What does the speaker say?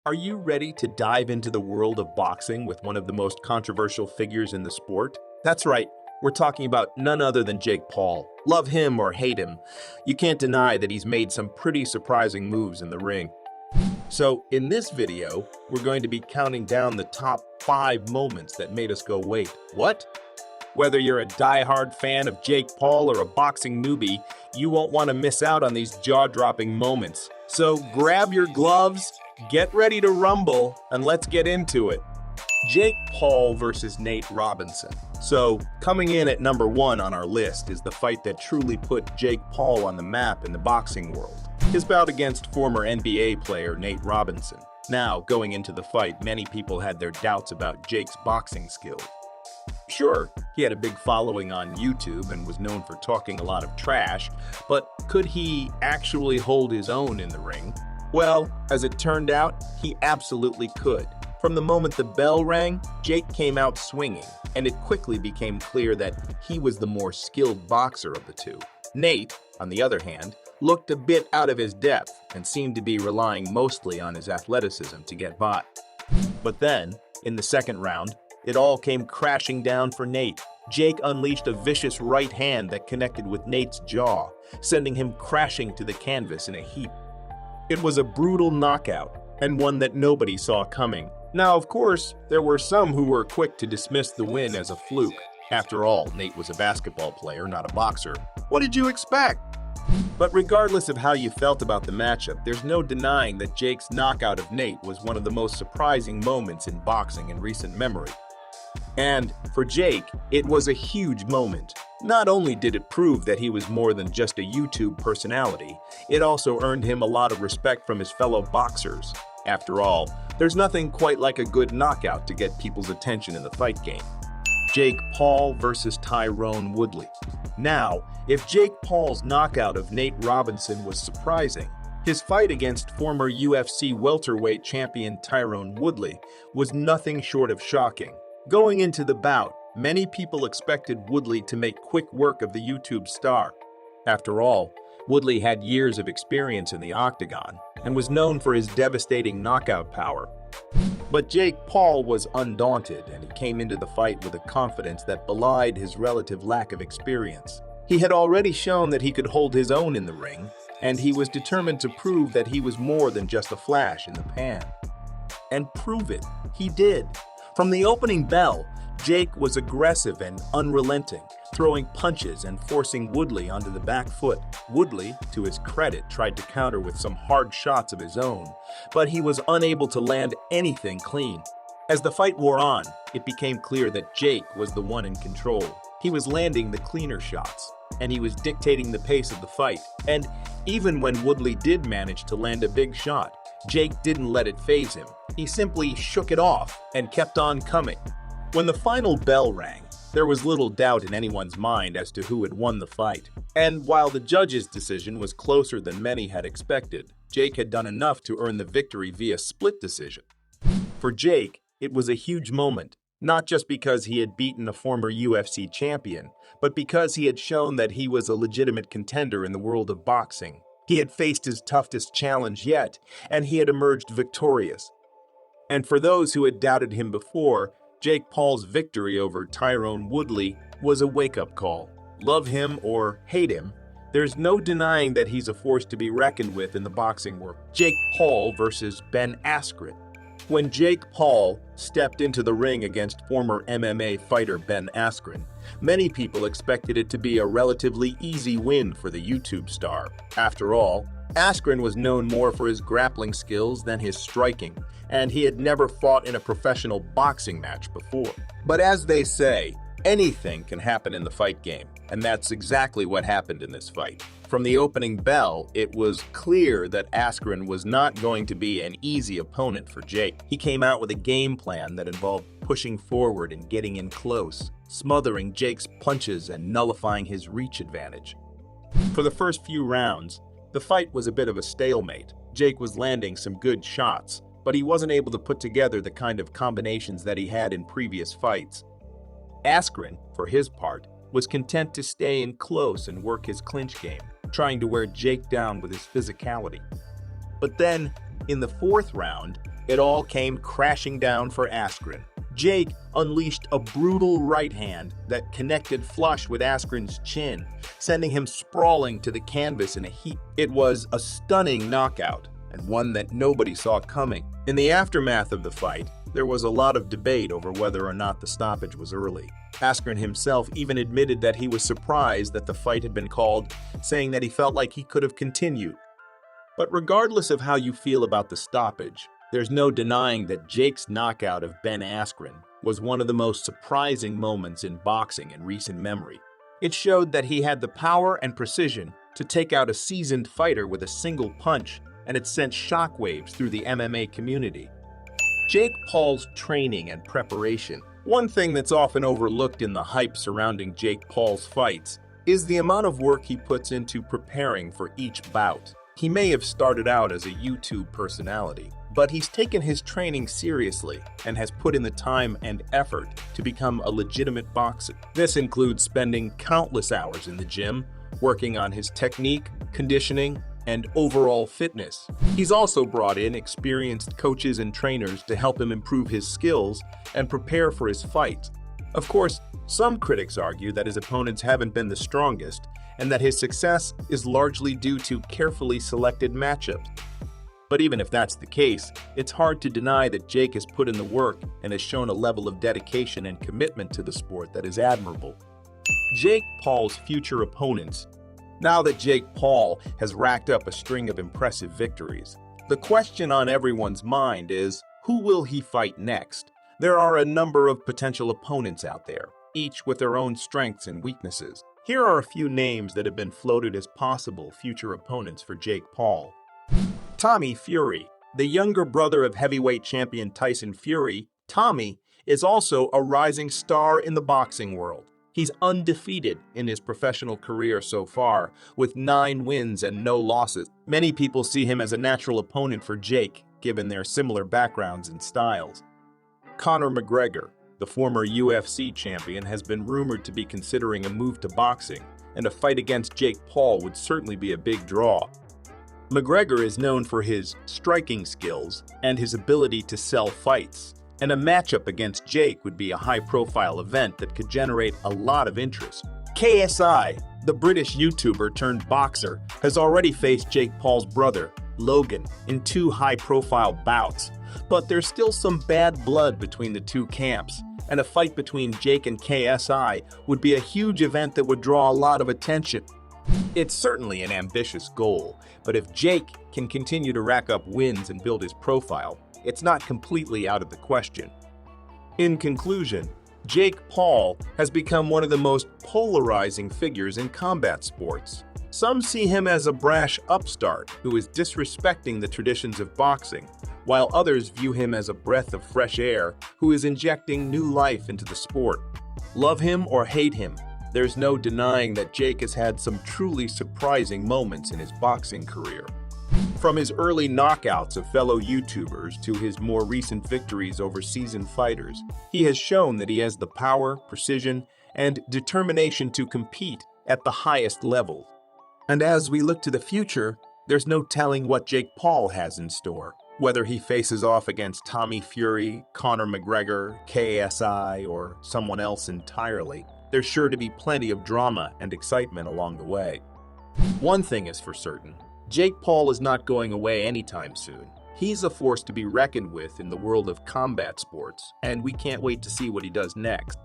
Are you ready to dive into the world of boxing with one of the most controversial figures in the sport? That's right, we're talking about none other than Jake Paul. Love him or hate him, you can't deny that he's made some pretty surprising moves in the ring. So, in this video, we're going to be counting down the top 5 moments that made us go, wait, what? Whether you're a die-hard fan of Jake Paul or a boxing newbie, you won't want to miss out on these jaw-dropping moments. So grab your gloves, get ready to rumble, and let's get into it. Jake Paul versus Nate Robinson. So, coming in at number 1 on our list is the fight that truly put Jake Paul on the map in the boxing world. His bout against former NBA player Nate Robinson. Now, going into the fight, many people had their doubts about Jake's boxing skills. Sure, he had a big following on YouTube and was known for talking a lot of trash, but could he actually hold his own in the ring? Well, as it turned out, he absolutely could. From the moment the bell rang, Jake came out swinging, and it quickly became clear that he was the more skilled boxer of the two. Nate, on the other hand, looked a bit out of his depth and seemed to be relying mostly on his athleticism to get by. But then, in the second round, it all came crashing down for Nate. Jake unleashed a vicious right hand that connected with Nate's jaw, sending him crashing to the canvas in a heap. It was a brutal knockout, and one that nobody saw coming. Now, of course, there were some who were quick to dismiss the win as a fluke. After all, Nate was a basketball player, not a boxer. What did you expect? But regardless of how you felt about the matchup, there's no denying that Jake's knockout of Nate was one of the most surprising moments in boxing in recent memory. And for Jake, it was a huge moment. Not only did it prove that he was more than just a YouTube personality, it also earned him a lot of respect from his fellow boxers. After all, there's nothing quite like a good knockout to get people's attention in the fight game. Jake Paul versus Tyron Woodley. Now, if Jake Paul's knockout of Nate Robinson was surprising, his fight against former UFC welterweight champion Tyron Woodley was nothing short of shocking. Going into the bout, many people expected Woodley to make quick work of the YouTube star. After all, Woodley had years of experience in the octagon and was known for his devastating knockout power. But Jake Paul was undaunted, and he came into the fight with a confidence that belied his relative lack of experience. He had already shown that he could hold his own in the ring, and he was determined to prove that he was more than just a flash in the pan. And prove it, he did. From the opening bell, Jake was aggressive and unrelenting, throwing punches and forcing Woodley onto the back foot. Woodley, to his credit, tried to counter with some hard shots of his own, but he was unable to land anything clean. As the fight wore on, it became clear that Jake was the one in control. He was landing the cleaner shots, and he was dictating the pace of the fight. And even when Woodley did manage to land a big shot, Jake didn't let it faze him. He simply shook it off and kept on coming. When the final bell rang, there was little doubt in anyone's mind as to who had won the fight. And while the judge's decision was closer than many had expected, Jake had done enough to earn the victory via split decision. For Jake, it was a huge moment, not just because he had beaten a former UFC champion, but because he had shown that he was a legitimate contender in the world of boxing. He had faced his toughest challenge yet, and he had emerged victorious. And for those who had doubted him before, Jake Paul's victory over Tyron Woodley was a wake-up call. Love him or hate him, there's no denying that he's a force to be reckoned with in the boxing world. Jake Paul versus Ben Askren. When Jake Paul stepped into the ring against former MMA fighter Ben Askren, many people expected it to be a relatively easy win for the YouTube star. After all, Askren was known more for his grappling skills than his striking, and he had never fought in a professional boxing match before. But as they say, anything can happen in the fight game, and that's exactly what happened in this fight. From the opening bell, it was clear that Askren was not going to be an easy opponent for Jake. He came out with a game plan that involved pushing forward and getting in close, smothering Jake's punches and nullifying his reach advantage. For the first few rounds, the fight was a bit of a stalemate. Jake was landing some good shots, but he wasn't able to put together the kind of combinations that he had in previous fights. Askren, for his part, was content to stay in close and work his clinch game, trying to wear Jake down with his physicality. But then, In the fourth round, it all came crashing down for Askren. Jake unleashed a brutal right hand that connected flush with Askren's chin, sending him sprawling to the canvas in a heap. It was a stunning knockout, and one that nobody saw coming. In the aftermath of the fight, there was a lot of debate over whether or not the stoppage was early. Askren himself even admitted that he was surprised that the fight had been called, saying that he felt like he could have continued. But regardless of how you feel about the stoppage, there's no denying that Jake's knockout of Ben Askren was one of the most surprising moments in boxing in recent memory. It showed that he had the power and precision to take out a seasoned fighter with a single punch, and it sent shockwaves through the MMA community. Jake Paul's training and preparation. One thing that's often overlooked in the hype surrounding Jake Paul's fights is the amount of work he puts into preparing for each bout. He may have started out as a YouTube personality, but he's taken his training seriously and has put in the time and effort to become a legitimate boxer. This includes spending countless hours in the gym, working on his technique, conditioning, and overall fitness. He's also brought in experienced coaches and trainers to help him improve his skills and prepare for his fights. Of course, some critics argue that his opponents haven't been the strongest and that his success is largely due to carefully selected matchups. But even if that's the case, it's hard to deny that Jake has put in the work and has shown a level of dedication and commitment to the sport that is admirable. Jake Paul's future opponents. Now that Jake Paul has racked up a string of impressive victories, the question on everyone's mind is, who will he fight next? There are a number of potential opponents out there, each with their own strengths and weaknesses. Here are a few names that have been floated as possible future opponents for Jake Paul. Tommy Fury. The younger brother of heavyweight champion Tyson Fury, Tommy is also a rising star in the boxing world. He's undefeated in his professional career so far, with 9 wins and no losses. Many people see him as a natural opponent for Jake, given their similar backgrounds and styles. Conor McGregor, the former UFC champion, has been rumored to be considering a move to boxing, and a fight against Jake Paul would certainly be a big draw. McGregor is known for his striking skills and his ability to sell fights, and a matchup against Jake would be a high-profile event that could generate a lot of interest. KSI, the British YouTuber turned boxer, has already faced Jake Paul's brother, Logan, in 2 high-profile bouts, but there's still some bad blood between the 2 camps, and a fight between Jake and KSI would be a huge event that would draw a lot of attention. It's certainly an ambitious goal, but if Jake can continue to rack up wins and build his profile, it's not completely out of the question. In conclusion, Jake Paul has become one of the most polarizing figures in combat sports. Some see him as a brash upstart who is disrespecting the traditions of boxing, while others view him as a breath of fresh air who is injecting new life into the sport. Love him or hate him, there's no denying that Jake has had some truly surprising moments in his boxing career. From his early knockouts of fellow YouTubers to his more recent victories over seasoned fighters, he has shown that he has the power, precision, and determination to compete at the highest level. And as we look to the future, there's no telling what Jake Paul has in store. Whether he faces off against Tommy Fury, Conor McGregor, KSI, or someone else entirely, there's sure to be plenty of drama and excitement along the way. One thing is for certain, Jake Paul is not going away anytime soon. He's a force to be reckoned with in the world of combat sports, and we can't wait to see what he does next.